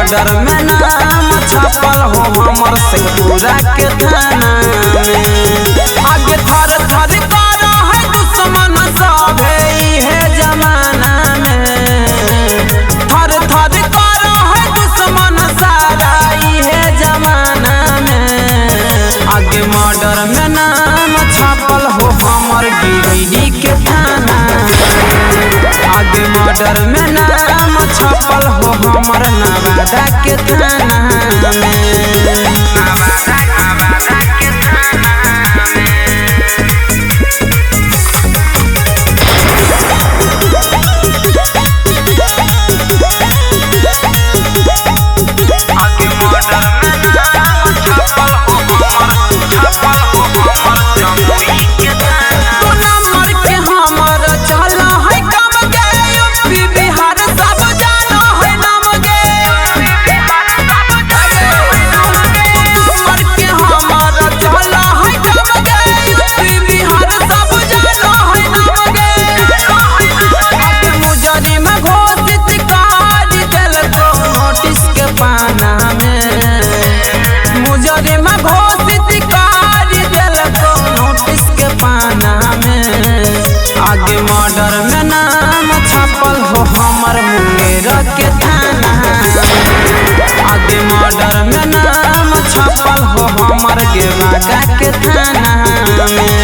Murder में नाम छपल हो हमर शेखपुरा के थाना में। आगे थर थर कर है दुश्मन सब है जमाना में, थर थर कर है दुश्मन सारा है जमाना में। आगे मर्डर में नाम छपल हो हमर गिरिडीह के थाना, आगे मर्डर में नाम छपल हो हमर नवादा के थाना में। आगे मर्डर में नाम छपल हो हमर मुंगेर के थाना, आगे मर्डर में नाम छपल हो हमर गेवागा के थाना में।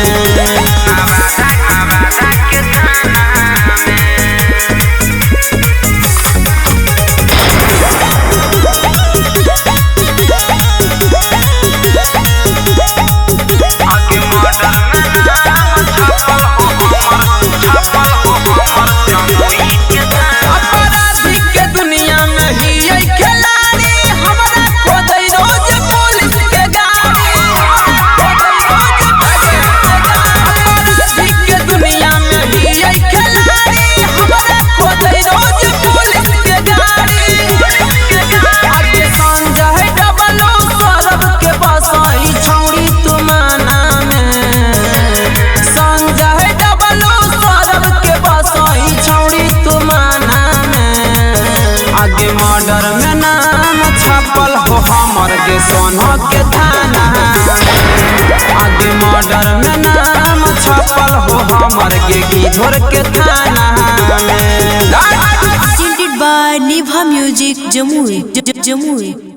आगे मर्डर में नाम छपल हो हमर के सोना के थाना, आगे मर्डर में नाम छपल हो हमर के गिद्धौर के थाना में। Presented by Nibha Music, Jamui.